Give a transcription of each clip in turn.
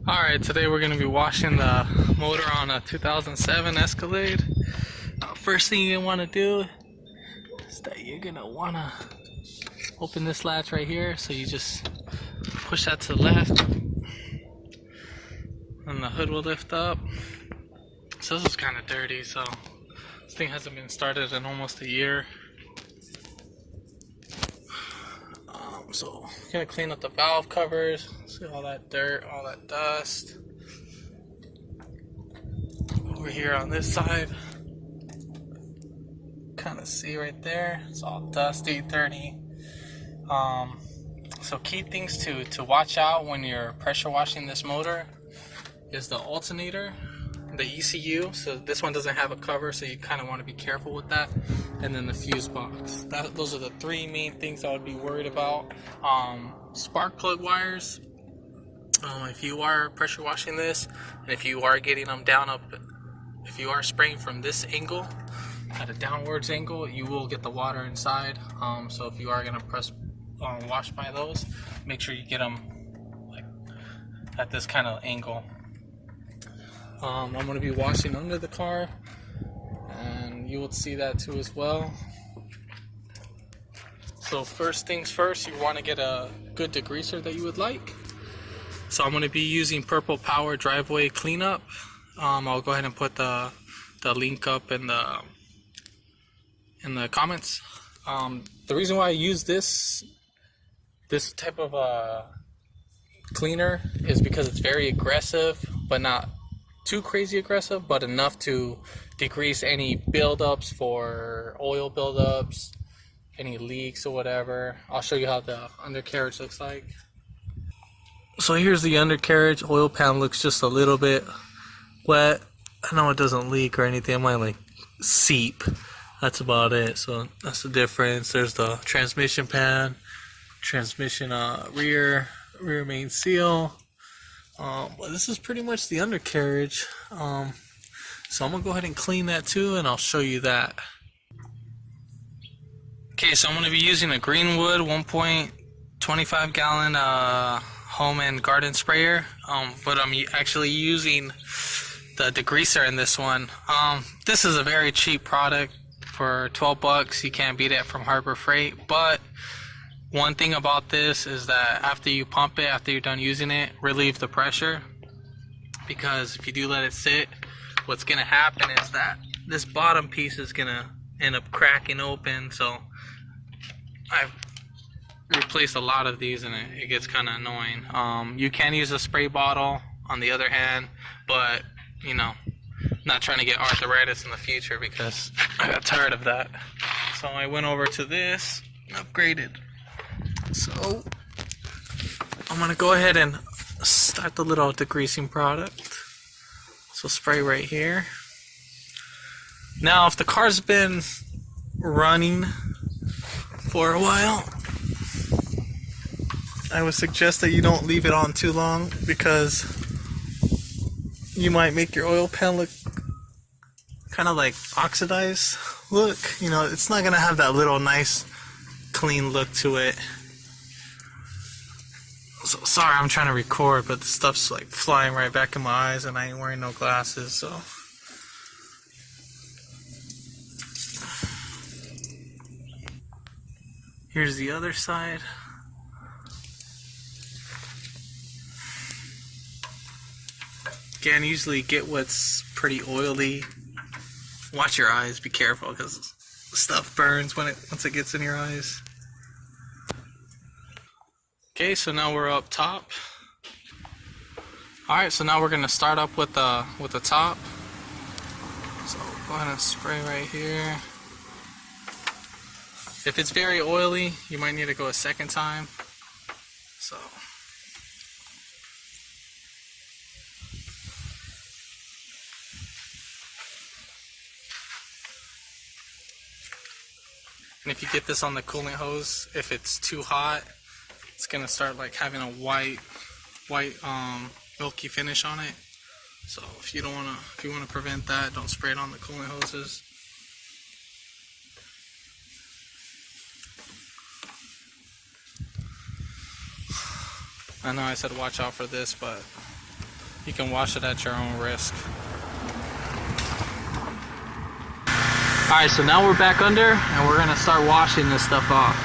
Alright, today we're going to be washing the motor on a 2007 Escalade. First thing you're going to want to do is that you're going to want to open this latch right here. So you just push that to the left and the hood will lift up. So this is kind of dirty, so this thing hasn't been started in almost a year. So I'm going to clean up the valve covers. See all that dirt, all that dust. Over here on this side, kind of see right there, it's all dusty, dirty. So key things to watch out when you're pressure washing this motor is the alternator, the ECU. So this one doesn't have a cover, so you kind of want to be careful with that. And then the fuse box. Those are the three main things I would be worried about. Spark plug wires. If you are pressure washing this, and if you are getting them down up, if you are spraying from this angle, at a downwards angle, you will get the water inside. So if you are gonna wash by those, make sure you get them like at this kind of angle. I'm gonna be washing under the car, and you will see that too as well. So first things first, you want to get a good degreaser that you would like. So I'm going to be using Purple Power Driveway Cleanup. I'll go ahead and put the link up in the comments. The reason why I use this type of cleaner is because it's very aggressive, but not too crazy aggressive, but enough to decrease any buildups for oil buildups, any leaks or whatever. I'll show you how the undercarriage looks like. So here's the undercarriage. Oil pan looks just a little bit wet. I know it doesn't leak or anything. It might like seep. That's about it. So that's the difference. There's the transmission pan, transmission rear main seal. But this is pretty much the undercarriage. So I'm gonna go ahead and clean that too, and I'll show you that. Okay, so I'm gonna be using a Greenwood 1.25 gallon home and garden sprayer, but I'm actually using the degreaser in this one. This is a very cheap product for 12 bucks. You can't beat it from Harbor Freight. But one thing about this is that after you pump it, after you're done using it, relieve the pressure, because if you do let it sit, what's gonna happen is that this bottom piece is gonna end up cracking open. So I've replaced a lot of these, and it gets kind of annoying. You can use a spray bottle on the other hand, but you know, not trying to get arthritis in the future, because I got tired of that. So I went over to this and upgraded. So I'm gonna go ahead and start the little degreasing product. So spray right here. Now if the car's been running for a while, I would suggest that you don't leave it on too long, because you might make your oil pan look kind of like oxidized look. You know, it's not gonna have that little nice clean look to it. So sorry, I'm trying to record, but the stuff's like flying right back in my eyes, and I ain't wearing no glasses, so. Here's the other side. Again, usually get what's pretty oily. Watch your eyes, be careful, because stuff burns once it gets in your eyes. Okay, so now we're up top. Alright, so now we're gonna start up with the top. So go ahead and spray right here. If it's very oily, you might need to go a second time. So and if you get this on the coolant hose, if it's too hot, it's gonna start like having a white milky finish on it. So if you wanna prevent that, don't spray it on the coolant hoses. I know I said watch out for this, but You can wash it at your own risk. Alright, so now we're back under and we're gonna start washing this stuff off.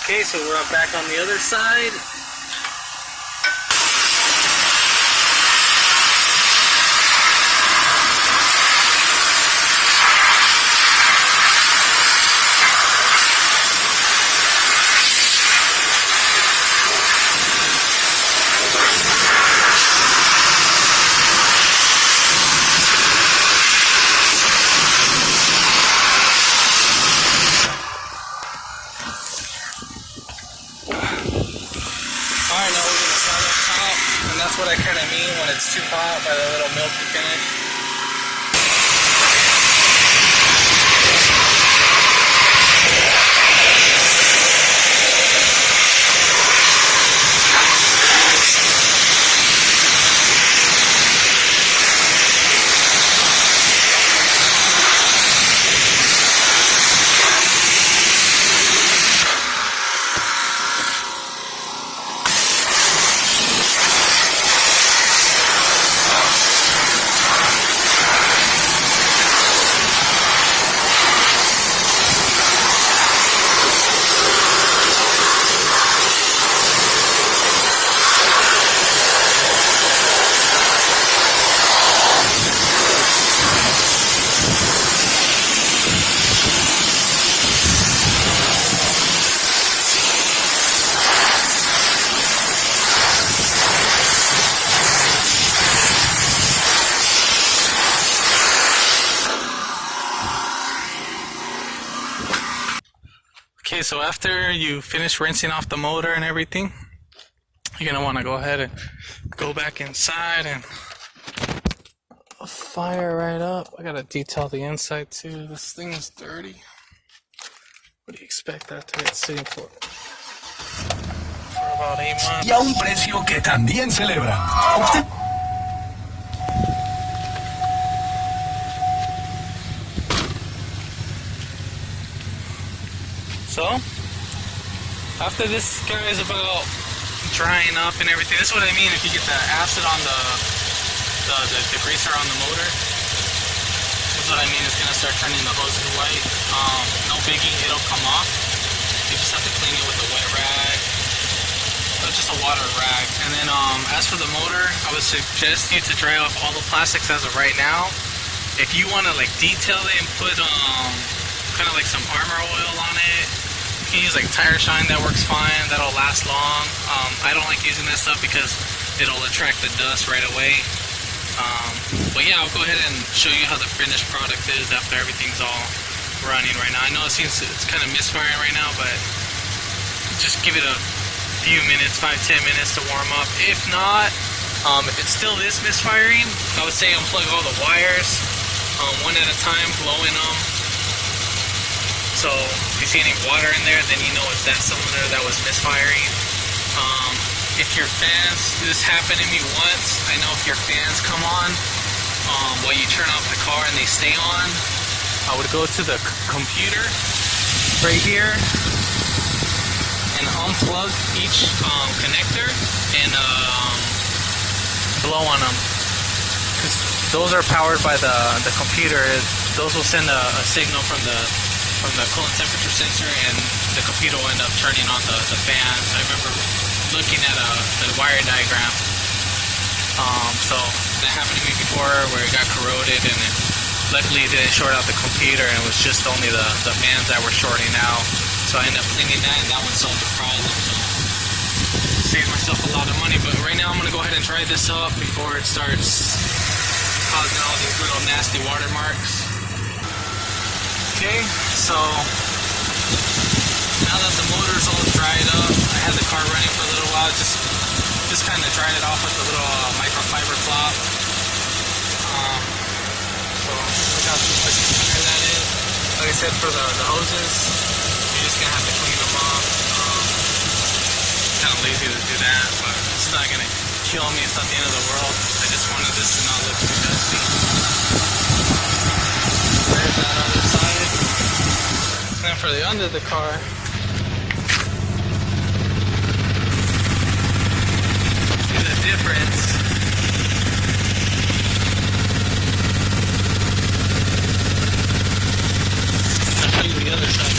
Okay, so we're back on the other side. Alright, now we're going to start up top, and that's what I kind of mean when it's too hot by the little milky finish. Okay, so after you finish rinsing off the motor and everything, you're going to want to go ahead and go back inside and fire right up. I got to detail the inside too. This thing is dirty. What do you expect that to get sitting for about 8 months? Y a un precio que también celebran. So, after this guy is about drying up and everything, this is what I mean if you get the acid on the degreaser on the motor. This is what I mean, it's going to start turning the hoses white. No biggie, it'll come off. You just have to clean it with a wet rag. Just a water rag. And then as for the motor, I would suggest you to dry off all the plastics as of right now. If you want to like detail it and put kind of like some armor oil on it, you can use like tire shine, that works fine, that'll last long. I don't like using that stuff because it'll attract the dust right away. But yeah, I'll go ahead and show you how the finished product is after everything's all running right now. I know it's kind of misfiring right now, but just give it a few minutes, 5-10 minutes to warm up. If not, if it still is misfiring, I would say unplug all the wires one at a time, blowing them. So if you see any water in there, then you know it's that cylinder that was misfiring. If your fans, this happened to me once, I know if your fans come on while you turn off the car and they stay on, I would go to the computer right here and unplug each connector and blow on them. Because those are powered by the computer. Those will send a signal from the coolant temperature sensor, and the computer will end up turning on the fans. I remember looking at the wire diagram. So that happened to me before, where it got corroded, and luckily it didn't short out the computer, and it was just only the fans that were shorting out. So I ended up cleaning that, and that would solve the problem. So saved myself a lot of money. But right now I'm gonna go ahead and dry this up before it starts causing all these little nasty watermarks. Okay, so now that the motor's all dried up, I had the car running for a little while, just kind of dried it off with a little microfiber cloth. So look how much cleaner that is. Like I said, for the hoses, you're just gonna have to clean them up. Kind of lazy to do that, but it's not gonna kill me. It's not the end of the world. I just wanted this to not look too dusty. There's that other side. And for the under the car, see the difference. I'll show you the other side.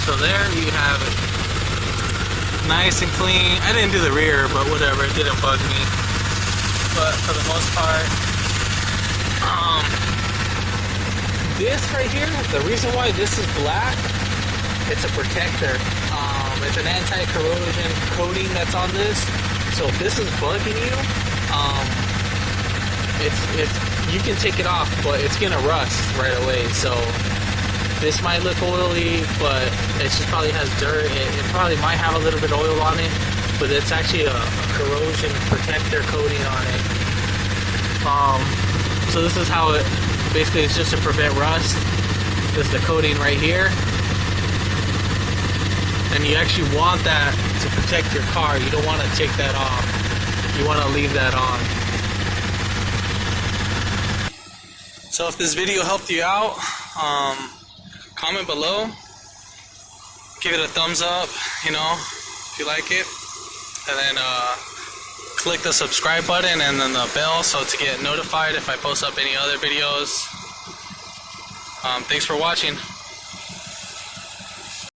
So there you have it. Nice and clean. I didn't do the rear, but whatever, it didn't bug me. But for the most part, this right here, the reason why this is black, it's a protector. It's an anti-corrosion coating that's on this. So if this is bugging you, you can take it off, but it's gonna rust right away. So this might look oily, but it just probably has dirt. It probably might have a little bit of oil on it, but it's actually a corrosion protector coating on it. So this is how it basically is, just to prevent rust. This is the coating right here. And you actually want that to protect your car. You don't want to take that off. You want to leave that on. So if this video helped you out, comment below, give it a thumbs up, you know, if you like it, and then click the subscribe button and then the bell so to get notified if I post up any other videos. Thanks for watching.